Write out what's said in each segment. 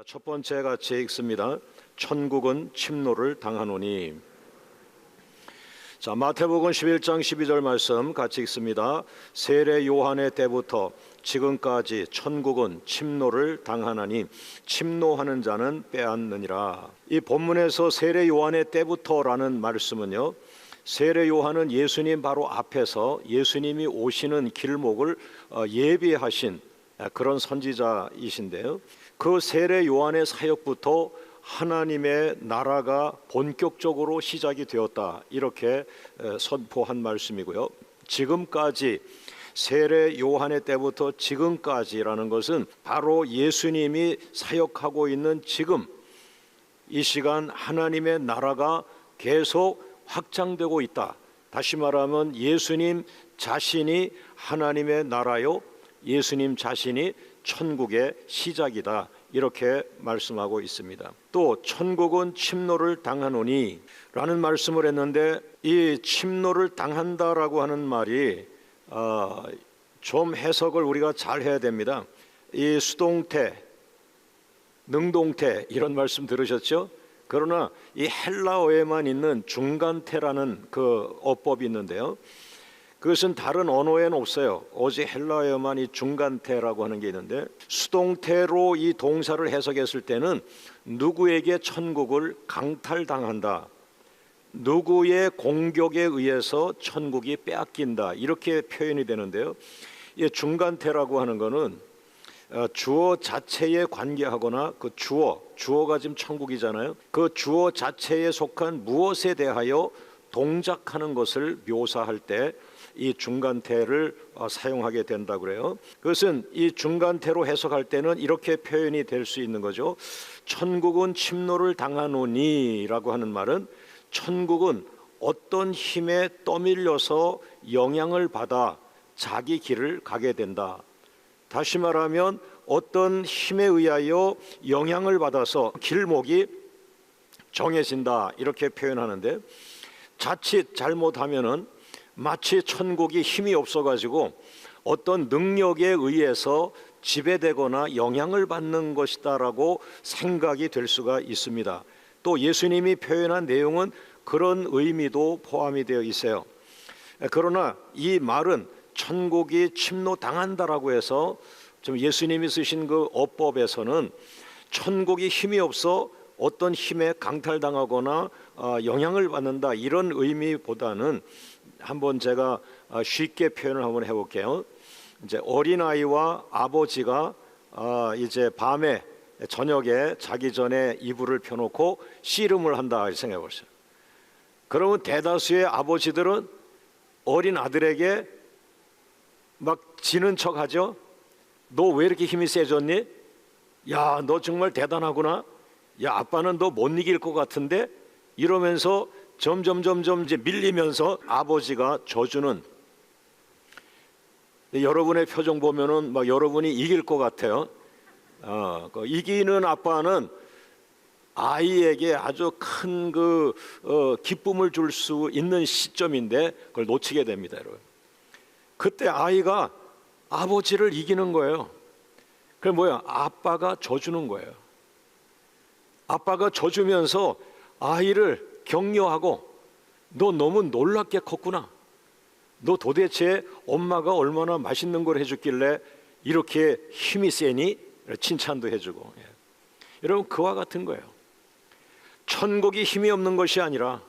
첫 번째 같이 읽습니다. 천국은 침노를 당하노니. 마태복음 11장 12절 말씀 같이 읽습니다. 세례 요한의 때부터 지금까지 천국은 침노를 당하나니 침노하는 자는 빼앗느니라. 이 본문에서 세례 요한의 때부터라는 말씀은요, 세례 요한은 예수님 바로 앞에서 예수님이 오시는 길목을 예비하신 그런 선지자이신데요, 그 세례 요한의 사역부터 하나님의 나라가 본격적으로 시작이 되었다, 이렇게 선포한 말씀이고요. 지금까지, 세례 요한의 때부터 지금까지라는 것은 바로 예수님이 사역하고 있는 지금 이 시간 하나님의 나라가 계속 확장되고 있다. 다시 말하면 예수님 자신이 하나님의 나라요, 예수님 자신이 천국의 시작이다, 이렇게 말씀하고 있습니다. 또 천국은 침노를 당하노니 라는 말씀을 했는데, 이 침노를 당한다라고 하는 말이 좀 해석을 우리가 잘 해야 됩니다. 이 수동태, 능동태 이런 말씀 들으셨죠? 그러나 이 헬라어에만 있는 중간태라는 그 어법이 있는데요, 그것은 다른 언어에는 없어요. 오직 헬라어에만 이 중간태라고 하는 게 있는데, 수동태로 이 동사를 해석했을 때는 누구에게 천국을 강탈당한다, 누구의 공격에 의해서 천국이 빼앗긴다, 이렇게 표현이 되는데요, 이 중간태라고 하는 거는 주어 자체에 관계하거나 그 주어가 지금 천국이잖아요. 그 주어 자체에 속한 무엇에 대하여 동작하는 것을 묘사할 때 이 중간태를 사용하게 된다고 그래요. 그것은 이 중간태로 해석할 때는 이렇게 표현이 될 수 있는 거죠. 천국은 침노를 당하노니 라고 하는 말은, 천국은 어떤 힘에 떠밀려서 영향을 받아 자기 길을 가게 된다. 다시 말하면 어떤 힘에 의하여 영향을 받아서 길목이 정해진다, 이렇게 표현하는데, 자칫 잘못하면은 마치 천국이 힘이 없어가지고 어떤 능력에 의해서 지배되거나 영향을 받는 것이다라고 생각이 될 수가 있습니다. 또 예수님이 표현한 내용은 그런 의미도 포함이 되어 있어요. 그러나 이 말은 천국이 침노당한다라고 해서 좀 예수님이 쓰신 그 어법에서는 천국이 힘이 없어 어떤 힘에 강탈당하거나 영향을 받는다, 이런 의미보다는 한번 제가 쉽게 표현을 한번 해볼게요. 이제 어린아이와 아버지가 이제 밤에 저녁에 자기 전에 이불을 펴놓고 씨름을 한다 생각해 보세요. 그러면 대다수의 아버지들은 어린 아들에게 막 지는 척 하죠. 너 왜 이렇게 힘이 세졌니? 야, 너 정말 대단하구나. 야, 아빠는 너 못 이길 것 같은데? 이러면서 점점 이제 밀리면서 아버지가 져주는, 여러분의 표정 보면은 막 여러분이 이길 것 같아요. 그 이기는 아빠는 아이에게 아주 큰 기쁨을 줄 수 있는 시점인데 그걸 놓치게 됩니다, 여러분. 그때 아이가 아버지를 이기는 거예요. 그게 뭐야? 아빠가 져주는 거예요. 아빠가 져주면서 아이를 격려하고, 너 너무 놀랍게 컸구나. 너 도대체 엄마가 얼마나 맛있는 걸 해줬길래 이렇게 힘이 세니? 칭찬도 해주고. 여러분, 그와 같은 거예요. 천국이 힘이 없는 것이 아니라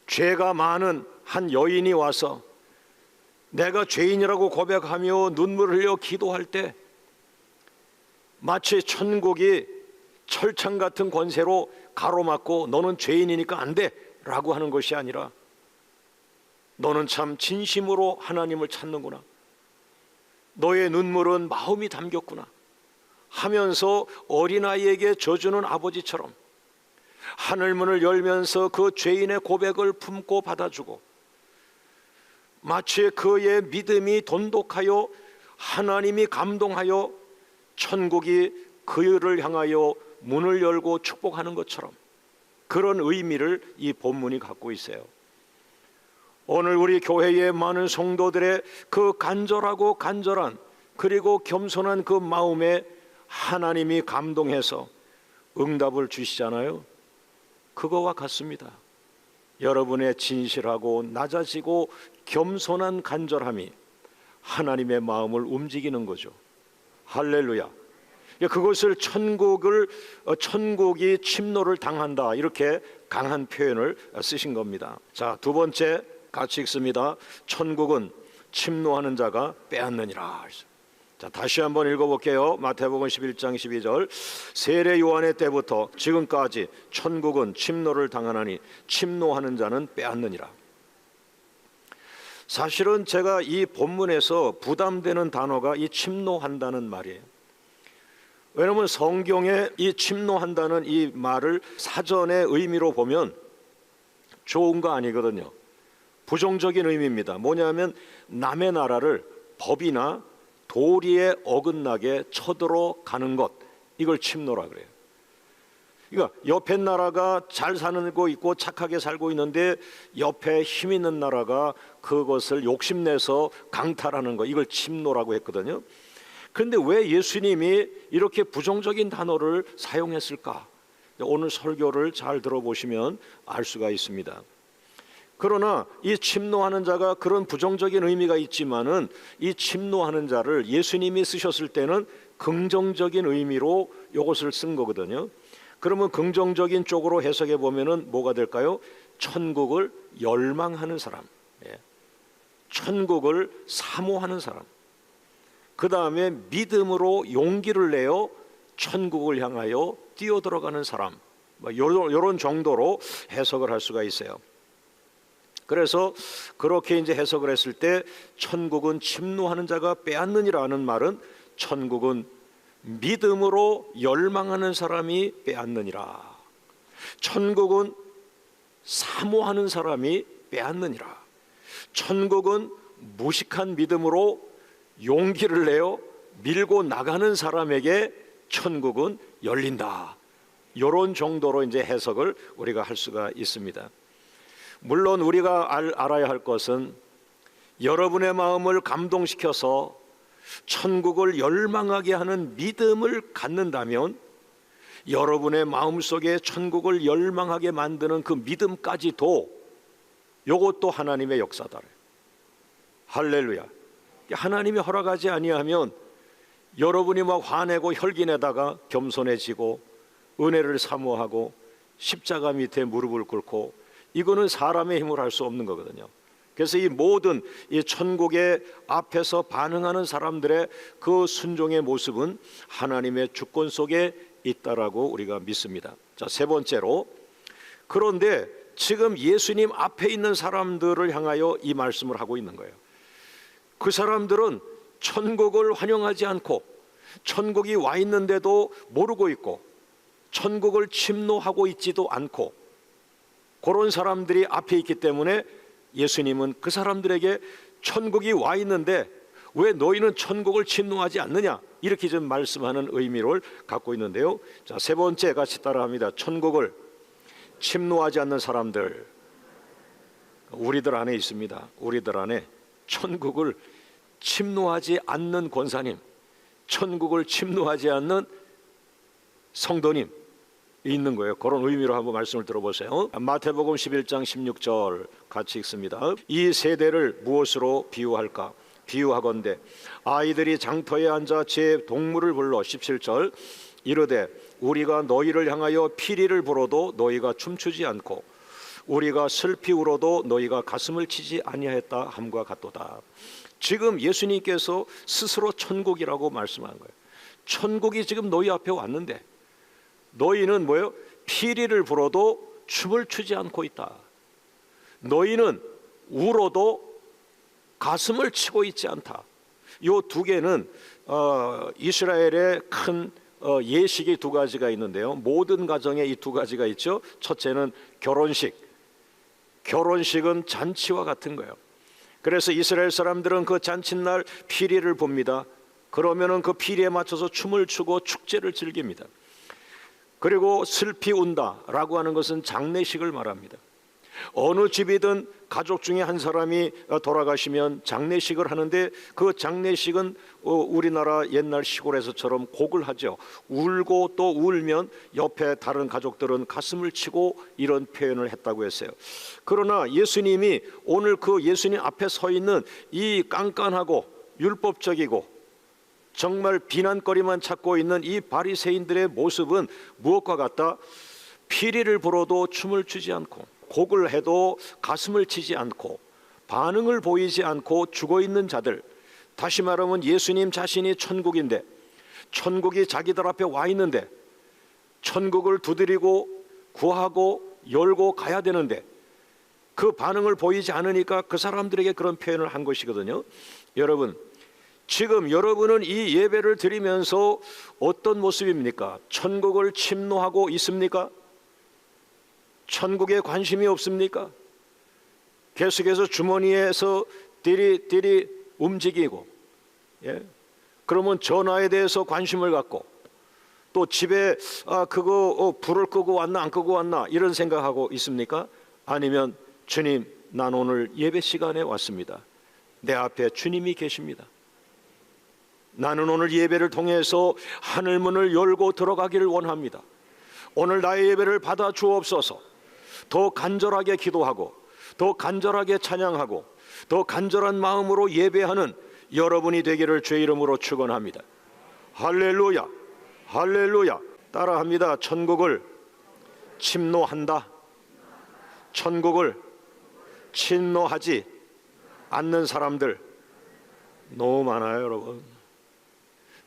죄가 많은 한 여인이 와서 내가 죄인이라고 고백하며 눈물을 흘려 기도할 때 마치 천국이 철창 같은 권세로 가로막고 너는 죄인이니까 안 돼 라고 하는 것이 아니라, 너는 참 진심으로 하나님을 찾는구나, 너의 눈물은 마음이 담겼구나 하면서 어린아이에게 져주는 아버지처럼 하늘문을 열면서 그 죄인의 고백을 품고 받아주고, 마치 그의 믿음이 돈독하여 하나님이 감동하여 천국이 그를 향하여 문을 열고 축복하는 것처럼, 그런 의미를 이 본문이 갖고 있어요. 오늘 우리 교회의 많은 성도들의 그 간절하고 간절한 그리고 겸손한 그 마음에 하나님이 감동해서 응답을 주시잖아요. 그거와 같습니다. 여러분의 진실하고 낮아지고 겸손한 간절함이 하나님의 마음을 움직이는 거죠. 할렐루야. 그것을 천국이 침노를 당한다, 이렇게 강한 표현을 쓰신 겁니다. 자, 두 번째 같이 읽습니다. 천국은 침노하는 자가 빼앗느니라. 자, 다시 한번 읽어볼게요. 마태복음 11장 12절. 세례 요한의 때부터 지금까지 천국은 침노를 당하나니 침노하는 자는 빼앗느니라. 사실은 제가 이 본문에서 부담되는 단어가 이 침노한다는 말이에요. 왜냐하면 성경에 이 침노한다는 이 말을 사전의 의미로 보면 좋은 거 아니거든요. 부정적인 의미입니다. 뭐냐면 남의 나라를 법이나 도리에 어긋나게 쳐들어가는 것, 이걸 침노라 그래요. 그러니까 옆에 나라가 잘 살고 있고 착하게 살고 있는데 옆에 힘 있는 나라가 그것을 욕심내서 강탈하는 것, 이걸 침노라고 했거든요. 그런데 왜 예수님이 이렇게 부정적인 단어를 사용했을까? 오늘 설교를 잘 들어보시면 알 수가 있습니다. 그러나 이 침노하는 자가 그런 부정적인 의미가 있지만은 이 침노하는 자를 예수님이 쓰셨을 때는 긍정적인 의미로 이것을 쓴 거거든요. 그러면 긍정적인 쪽으로 해석해 보면은 뭐가 될까요? 천국을 열망하는 사람, 천국을 사모하는 사람, 그 다음에 믿음으로 용기를 내어 천국을 향하여 뛰어들어가는 사람, 이런 정도로 해석을 할 수가 있어요. 그래서 그렇게 이제 해석을 했을 때 천국은 침노하는 자가 빼앗느니라는 말은 천국은 믿음으로 열망하는 사람이 빼앗느니라, 천국은 사모하는 사람이 빼앗느니라, 천국은 무식한 믿음으로 용기를 내어 밀고 나가는 사람에게 천국은 열린다. 이런 정도로 이제 해석을 우리가 할 수가 있습니다. 물론 우리가 알아야 할 것은 여러분의 마음을 감동시켜서 천국을 열망하게 하는 믿음을 갖는다면 여러분의 마음속에 천국을 열망하게 만드는 그 믿음까지도 이것도 하나님의 역사다. 할렐루야. 하나님이 허락하지 아니하면 여러분이 막 화내고 혈기내다가 겸손해지고 은혜를 사모하고 십자가 밑에 무릎을 꿇고, 이거는 사람의 힘으로 할 수 없는 거거든요. 그래서 이 모든 이 천국의 앞에서 반응하는 사람들의 그 순종의 모습은 하나님의 주권 속에 있다라고 우리가 믿습니다. 자, 세 번째로, 그런데 지금 예수님 앞에 있는 사람들을 향하여 이 말씀을 하고 있는 거예요. 그 사람들은 천국을 환영하지 않고 천국이 와 있는데도 모르고 있고 천국을 침노하고 있지도 않고, 그런 사람들이 앞에 있기 때문에 예수님은 그 사람들에게 천국이 와 있는데 왜 너희는 천국을 침노하지 않느냐, 이렇게 좀 말씀하는 의미를 갖고 있는데요. 자, 세 번째 같이 따라합니다. 천국을 침노하지 않는 사람들, 우리들 안에 있습니다. 우리들 안에 천국을 침노하지 않는 권사님, 천국을 침노하지 않는 성도님 있는 거예요. 그런 의미로 한번 말씀을 들어보세요. 마태복음 11장 16절 같이 읽습니다. 이 세대를 무엇으로 비유할까? 비유하건대 아이들이 장터에 앉아 제 동물을 불러 17절 이르되 우리가 너희를 향하여 피리를 불어도 너희가 춤추지 않고 우리가 슬피 울어도 너희가 가슴을 치지 아니하였다 함과 같도다. 지금 예수님께서 스스로 천국이라고 말씀한 거예요. 천국이 지금 너희 앞에 왔는데 너희는 뭐예요? 피리를 불어도 춤을 추지 않고 있다. 너희는 울어도 가슴을 치고 있지 않다. 이 두 개는 이스라엘의 큰 예식이 두 가지가 있는데요. 모든 가정에 이 두 가지가 있죠. 첫째는 결혼식. 결혼식은 잔치와 같은 거예요. 그래서 이스라엘 사람들은 그 잔칫날 피리를 봅니다. 그러면은 그 피리에 맞춰서 춤을 추고 축제를 즐깁니다. 그리고 슬피 운다라고 하는 것은 장례식을 말합니다. 어느 집이든 가족 중에 한 사람이 돌아가시면 장례식을 하는데 그 장례식은 우리나라 옛날 시골에서처럼 곡을 하죠. 울고 또 울면 옆에 다른 가족들은 가슴을 치고 이런 표현을 했다고 했어요. 그러나 예수님이 오늘 그 예수님 앞에 서 있는 이 깐깐하고 율법적이고 정말 비난거리만 찾고 있는 이 바리새인들의 모습은 무엇과 같다? 피리를 불어도 춤을 추지 않고 곡을 해도 가슴을 치지 않고 반응을 보이지 않고 죽어있는 자들, 다시 말하면 예수님 자신이 천국인데 천국이 자기들 앞에 와 있는데 천국을 두드리고 구하고 열고 가야 되는데 그 반응을 보이지 않으니까 그 사람들에게 그런 표현을 한 것이거든요. 여러분, 지금 여러분은 이 예배를 드리면서 어떤 모습입니까? 천국을 침노하고 있습니까? 천국에 관심이 없습니까? 계속해서 주머니에서 띠리 움직이고, 그러면 전화에 대해서 관심을 갖고 또 집에 그거 불을 끄고 왔나 안 끄고 왔나 이런 생각하고 있습니까? 아니면 주님, 난 오늘 예배 시간에 왔습니다. 내 앞에 주님이 계십니다. 나는 오늘 예배를 통해서 하늘문을 열고 들어가기를 원합니다. 오늘 나의 예배를 받아 주옵소서. 더 간절하게 기도하고 더 간절하게 찬양하고 더 간절한 마음으로 예배하는 여러분이 되기를 주의 이름으로 축원합니다. 할렐루야, 할렐루야. 따라합니다. 천국을 침노한다. 천국을 침노하지 않는 사람들 너무 많아요, 여러분.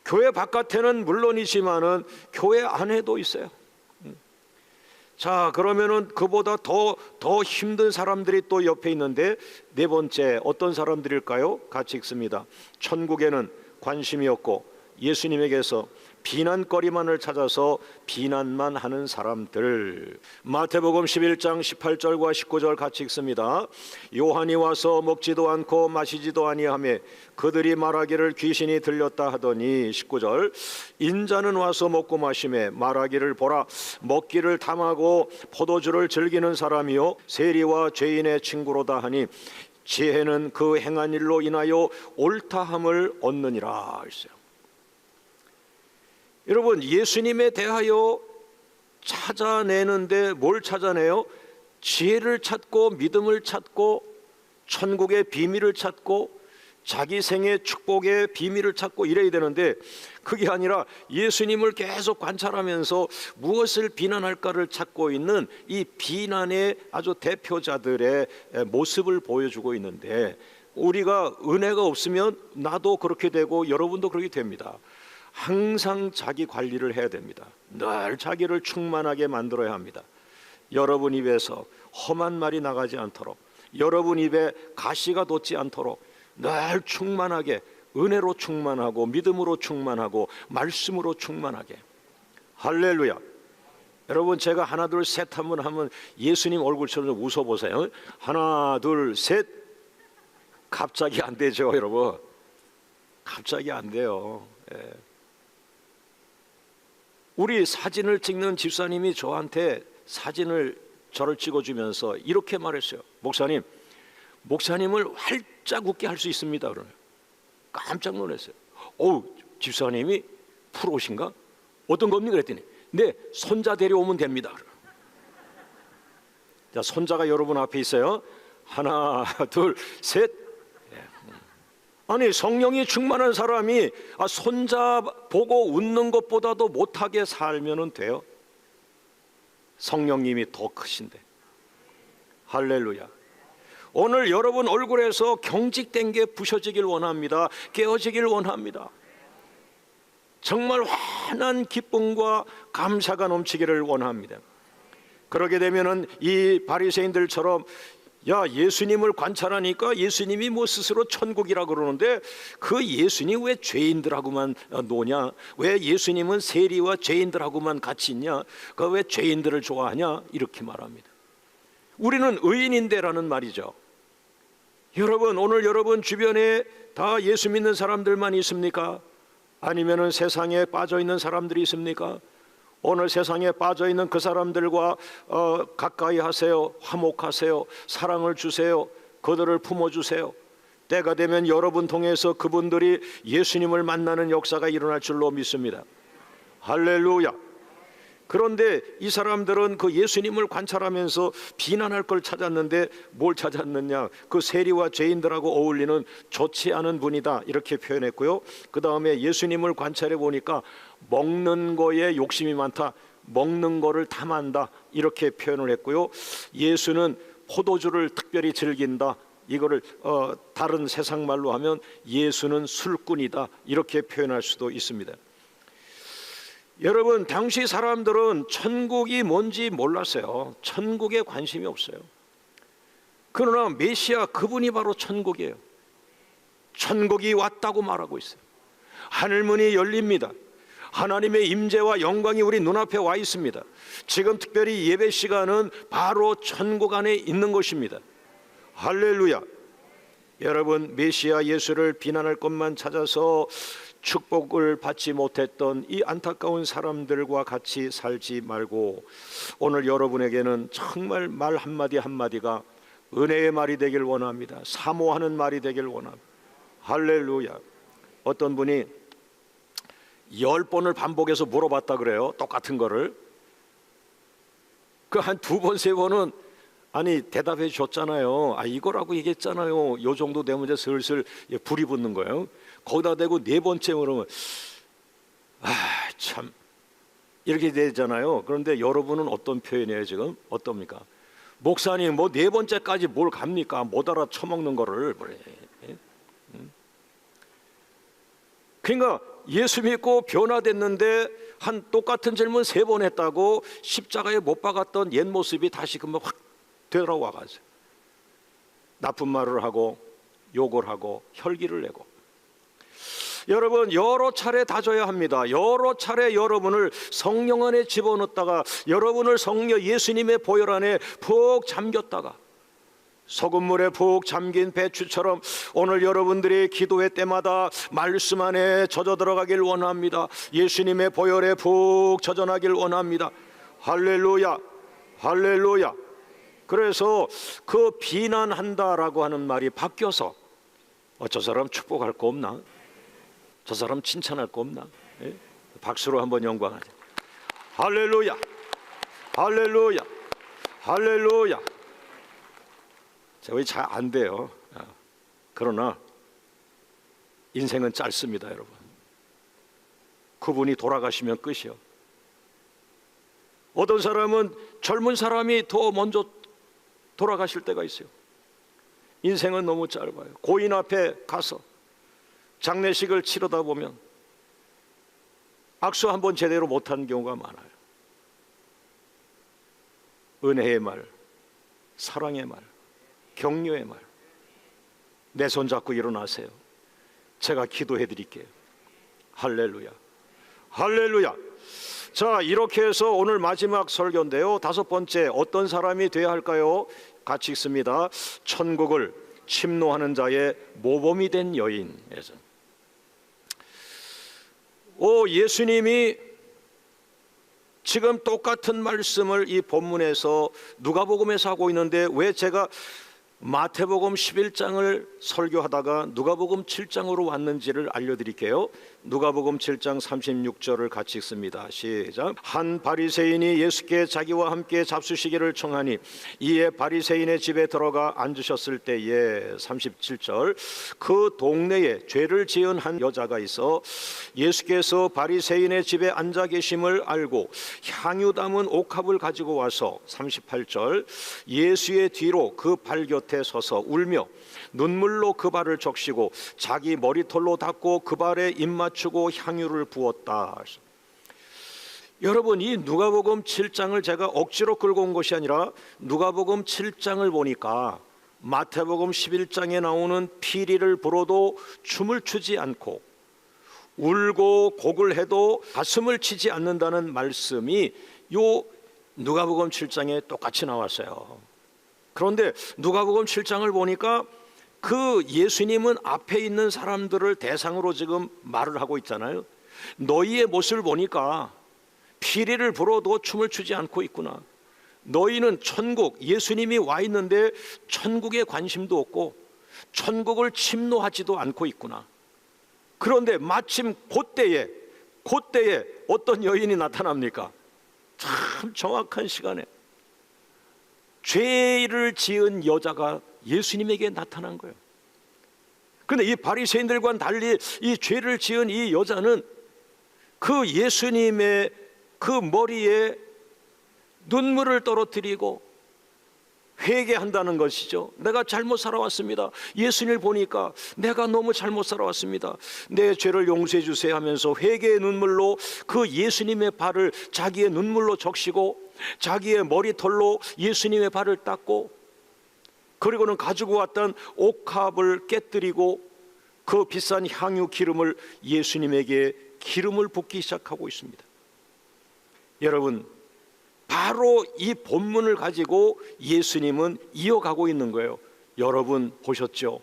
교회 바깥에는 물론이지만은 교회 안에도 있어요. 자, 그러면은 그보다 더 힘든 사람들이 또 옆에 있는데 네 번째 어떤 사람들일까요? 같이 읽습니다. 천국에는 관심이 없고 예수님에게서 비난거리만을 찾아서 비난만 하는 사람들. 마태복음 11장 18절과 19절 같이 읽습니다. 요한이 와서 먹지도 않고 마시지도 아니하며 그들이 말하기를 귀신이 들렸다 하더니 19절 인자는 와서 먹고 마시며 말하기를 보라 먹기를 탐하고 포도주를 즐기는 사람이요 세리와 죄인의 친구로다 하니 지혜는 그 행한 일로 인하여 옳다함을 얻느니라 했어요. 여러분, 예수님에 대하여 찾아내는데 뭘 찾아내요? 지혜를 찾고 믿음을 찾고 천국의 비밀을 찾고 자기 생의 축복의 비밀을 찾고 이래야 되는데 그게 아니라 예수님을 계속 관찰하면서 무엇을 비난할까를 찾고 있는 이 비난의 아주 대표자들의 모습을 보여주고 있는데 우리가 은혜가 없으면 나도 그렇게 되고 여러분도 그렇게 됩니다. 항상 자기 관리를 해야 됩니다. 늘 자기를 충만하게 만들어야 합니다. 여러분 입에서 험한 말이 나가지 않도록 여러분 입에 가시가 돋지 않도록 늘 충만하게 은혜로 충만하고 믿음으로 충만하고 말씀으로 충만하게. 할렐루야. 여러분, 제가 하나 둘 셋 한번 하면 예수님 얼굴처럼 웃어보세요. 하나 둘 셋. 갑자기 안 되죠, 여러분. 갑자기 안 돼요. 우리 사진을 찍는 집사님이 저한테 사진을 저를 찍어주면서 이렇게 말했어요. 목사님을 활짝 웃게 할 수 있습니다. 그러면 깜짝 놀랐어요. 집사님이 프로신가? 어떤 겁니까? 그랬더니 네, 손자 데려오면 됩니다. 자, 손자가 여러분 앞에 있어요. 하나 둘 셋. 아니, 성령이 충만한 사람이 손자 보고 웃는 것보다도 못하게 살면 돼요. 성령님이 더 크신데. 할렐루야. 오늘 여러분 얼굴에서 경직된 게 부셔지길 원합니다. 깨어지길 원합니다. 정말 환한 기쁨과 감사가 넘치기를 원합니다. 그러게 되면은 이 바리새인들처럼 예수님을 관찰하니까 예수님이 스스로 천국이라고 그러는데 그 예수님 왜 죄인들하고만 노냐? 왜 예수님은 세리와 죄인들하고만 같이 있냐? 그 왜 죄인들을 좋아하냐? 이렇게 말합니다. 우리는 의인인데라는 말이죠. 여러분, 오늘 여러분 주변에 다 예수 믿는 사람들만 있습니까? 아니면은 세상에 빠져 있는 사람들이 있습니까? 오늘 세상에 빠져 있는 그 사람들과 가까이 하세요. 화목하세요. 사랑을 주세요. 그들을 품어주세요. 때가 되면 여러분 통해서 그분들이 예수님을 만나는 역사가 일어날 줄로 믿습니다. 할렐루야. 그런데 이 사람들은 그 예수님을 관찰하면서 비난할 걸 찾았는데 뭘 찾았느냐? 그 세리와 죄인들하고 어울리는 좋지 않은 분이다, 이렇게 표현했고요. 그 다음에 예수님을 관찰해 보니까 먹는 거에 욕심이 많다, 먹는 거를 탐한다, 이렇게 표현을 했고요. 예수는 포도주를 특별히 즐긴다, 이거를 다른 세상 말로 하면 예수는 술꾼이다, 이렇게 표현할 수도 있습니다. 여러분, 당시 사람들은 천국이 뭔지 몰랐어요. 천국에 관심이 없어요. 그러나 메시아, 그분이 바로 천국이에요. 천국이 왔다고 말하고 있어요. 하늘문이 열립니다. 하나님의 임재와 영광이 우리 눈앞에 와 있습니다. 지금 특별히 예배 시간은 바로 천국 안에 있는 것입니다. 할렐루야. 여러분, 메시아 예수를 비난할 것만 찾아서 축복을 받지 못했던 이 안타까운 사람들과 같이 살지 말고, 오늘 여러분에게는 정말 말 한마디 한마디가 은혜의 말이 되길 원합니다. 사모하는 말이 되길 원합니다. 할렐루야. 어떤 분이 10번을 반복해서 물어봤다 그래요. 똑같은 거를. 그 한 2번, 3번은 아니 대답해 줬잖아요. 이거라고 얘기했잖아요. 요 정도 되면 이제 슬슬 불이 붙는 거예요. 거기다 대고 4번째 물으면 참 이렇게 되잖아요. 그런데 여러분은 어떤 표현이에요? 지금 어떻습니까? 목사님, 뭐 4번째까지 뭘 갑니까? 못 알아 처먹는 거를. 그러니까 예수 믿고 변화됐는데 한 똑같은 질문 3번 했다고 십자가에 못 박았던 옛 모습이 다시 금방 확 되돌아와가지고 나쁜 말을 하고 욕을 하고 혈기를 내고. 여러분, 여러 차례 다져야 합니다. 여러 차례 여러분을 성령 안에 집어넣었다가 여러분을 성령 예수님의 보혈 안에 푹 잠겼다가 소금물에 푹 잠긴 배추처럼 오늘 여러분들이 기도회 때마다 말씀 안에 젖어 들어가길 원합니다. 예수님의 보혈에 푹 젖어나길 원합니다. 할렐루야, 할렐루야. 그래서 그 비난한다라고 하는 말이 바뀌어서 저 사람 축복할 거 없나? 저 사람 칭찬할 거 없나? 예? 박수로 한번 영광하자. 할렐루야, 할렐루야, 할렐루야. 저희 잘 안 돼요. 그러나 인생은 짧습니다, 여러분. 그분이 돌아가시면 끝이요. 어떤 사람은 젊은 사람이 더 먼저 돌아가실 때가 있어요. 인생은 너무 짧아요. 고인 앞에 가서 장례식을 치르다 보면 악수 한번 제대로 못한 경우가 많아요. 은혜의 말, 사랑의 말, 격려의 말. 내 손 잡고 일어나세요. 제가 기도해 드릴게요. 할렐루야, 할렐루야. 자, 이렇게 해서 오늘 마지막 설교인데요, 5번째, 어떤 사람이 되어야 할까요? 같이 읽습니다. 천국을 침노하는 자의 모범이 된 여인에서. 예수님이 지금 똑같은 말씀을 이 본문에서 누가복음에서 하고 있는데 왜 제가 마태복음 11장을 설교하다가 누가복음 7장으로 왔는지를 알려드릴게요. 누가복음 7장 36절을 같이 읽습니다. 시작. 한 바리새인이 예수께 자기와 함께 잡수시기를 청하니 이에 바리새인의 집에 들어가 앉으셨을 때에 37절 그 동네에 죄를 지은 한 여자가 있어 예수께서 바리새인의 집에 앉아 계심을 알고 향유 담은 옥합을 가지고 와서 38절 예수의 뒤로 그 발 곁에 서서 울며 눈물로 그 발을 적시고 자기 머리털로 닦고 그 발에 입 맞추고 향유를 부었다. 여러분, 이 누가복음 7장을 제가 억지로 끌고 온 것이 아니라 누가복음 7장을 보니까 마태복음 11장에 나오는 피리를 불어도 춤을 추지 않고 울고 곡을 해도 가슴을 치지 않는다는 말씀이 요 누가복음 7장에 똑같이 나왔어요. 그런데 누가복음 7장을 보니까 그 예수님은 앞에 있는 사람들을 대상으로 지금 말을 하고 있잖아요. 너희의 모습을 보니까 피리를 불어도 춤을 추지 않고 있구나. 너희는 천국, 예수님이 와 있는데 천국에 관심도 없고 천국을 침노하지도 않고 있구나. 그런데 마침 그때에 어떤 여인이 나타납니까? 참 정확한 시간에 죄를 지은 여자가 예수님에게 나타난 거예요. 그런데 이 바리새인들과는 달리 이 죄를 지은 이 여자는 그 예수님의 그 머리에 눈물을 떨어뜨리고 회개한다는 것이죠. 내가 잘못 살아왔습니다. 예수님을 보니까 내가 너무 잘못 살아왔습니다. 내 죄를 용서해 주세요 하면서 회개의 눈물로 그 예수님의 발을 자기의 눈물로 적시고 자기의 머리털로 예수님의 발을 닦고, 그리고는 가지고 왔던 옥합을 깨뜨리고 그 비싼 향유 기름을 예수님에게 기름을 붓기 시작하고 있습니다. 여러분, 바로 이 본문을 가지고 예수님은 이어가고 있는 거예요. 여러분 보셨죠?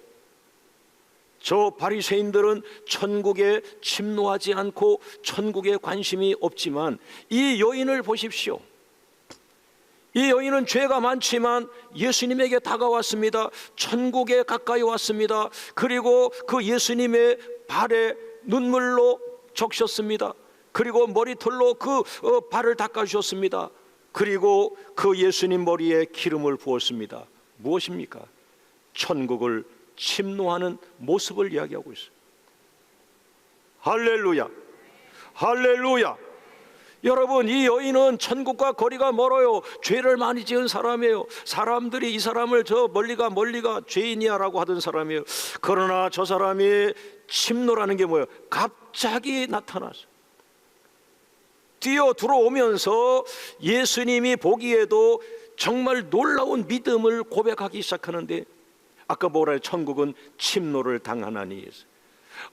저 바리새인들은 천국에 침노하지 않고 천국에 관심이 없지만 이 여인을 보십시오. 이 여인은 죄가 많지만 예수님에게 다가왔습니다. 천국에 가까이 왔습니다. 그리고 그 예수님의 발에 눈물로 적셨습니다. 그리고 머리털로 그 발을 닦아주셨습니다. 그리고 그 예수님 머리에 기름을 부었습니다. 무엇입니까? 천국을 침노하는 모습을 이야기하고 있어요. 할렐루야, 할렐루야. 여러분, 이 여인은 천국과 거리가 멀어요. 죄를 많이 지은 사람이에요. 사람들이 이 사람을 저 멀리가 죄인이야 라고 하던 사람이에요. 그러나 저 사람이 침노라는 게 뭐예요? 갑자기 나타났어요. 뛰어 들어오면서 예수님이 보기에도 정말 놀라운 믿음을 고백하기 시작하는데, 아까 뭐라 해요? 천국은 침노를 당하나니.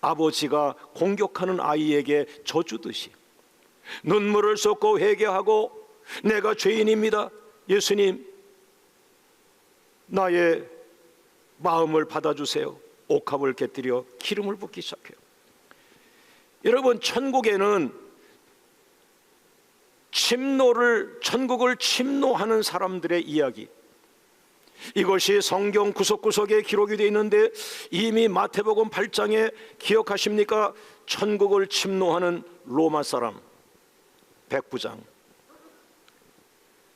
아버지가 공격하는 아이에게 져주듯이 눈물을 쏟고 회개하고, 내가 죄인입니다, 예수님 나의 마음을 받아주세요. 옥합을 깨뜨려 기름을 붓기 시작해요. 여러분, 천국에는 천국을 침노하는 사람들의 이야기, 이것이 성경 구석구석에 기록이 되어 있는데, 이미 마태복음 8장에 기억하십니까? 천국을 침노하는 로마 사람 백부장,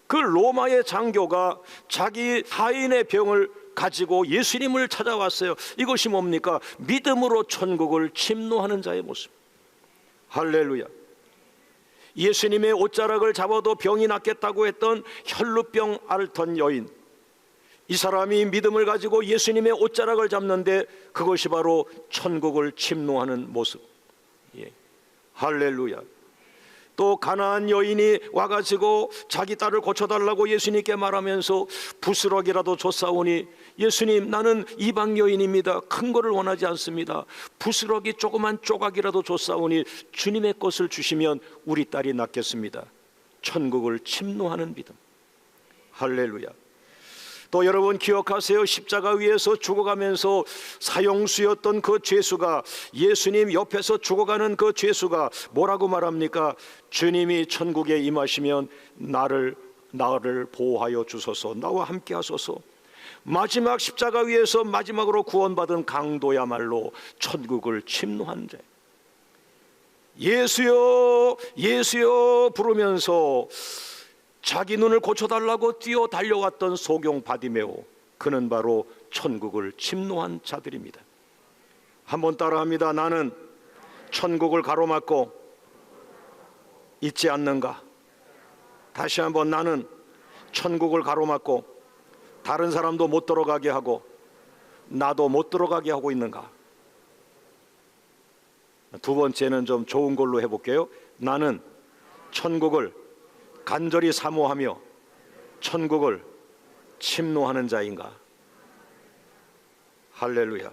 그 로마의 장교가 자기 하인의 병을 가지고 예수님을 찾아왔어요. 이것이 뭡니까? 믿음으로 천국을 침노하는 자의 모습. 할렐루야. 예수님의 옷자락을 잡아도 병이 낫겠다고 했던 혈루병 앓던 여인, 이 사람이 믿음을 가지고 예수님의 옷자락을 잡는데 그것이 바로 천국을 침노하는 모습. 할렐루야. 또 가나안 여인이 와가지고 자기 딸을 고쳐달라고 예수님께 말하면서 부스러기라도 줬사오니, 예수님 나는 이방 여인입니다. 큰 거를 원하지 않습니다. 부스러기 조그만 조각이라도 줬사오니 주님의 것을 주시면 우리 딸이 낫겠습니다. 천국을 침노하는 믿음. 할렐루야. 또 여러분 기억하세요. 십자가 위에서 죽어가면서 사형수였던 그 죄수가, 예수님 옆에서 죽어가는 그 죄수가 뭐라고 말합니까? 주님이 천국에 임하시면 나를 보호하여 주소서, 나와 함께 하소서. 마지막 십자가 위에서 마지막으로 구원받은 강도야말로 천국을 침노한 자. 예수여 예수여 부르면서 자기 눈을 고쳐달라고 뛰어 달려왔던 소경 바디메오, 그는 바로 천국을 침노한 자들입니다. 한번 따라합니다. 나는 천국을 가로막고 있지 않는가? 다시 한번, 나는 천국을 가로막고 다른 사람도 못 들어가게 하고 나도 못 들어가게 하고 있는가? 두 번째는 좀 좋은 걸로 해볼게요. 나는 천국을 간절히 사모하며 천국을 침노하는 자인가? 할렐루야.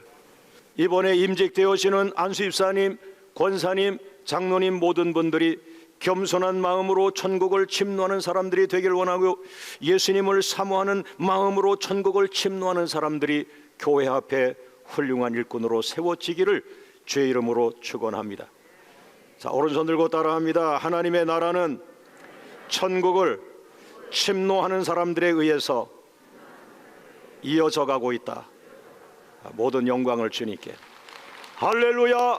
이번에 임직되어지는 안수집사님, 권사님, 장로님 모든 분들이 겸손한 마음으로 천국을 침노하는 사람들이 되길 원하고, 예수님을 사모하는 마음으로 천국을 침노하는 사람들이 교회 앞에 훌륭한 일꾼으로 세워지기를 주의 이름으로 축원합니다. 자, 오른손 들고 따라합니다. 하나님의 나라는 천국을 침노하는 사람들에 의해서 이어져 가고 있다. 모든 영광을 주님께. 할렐루야.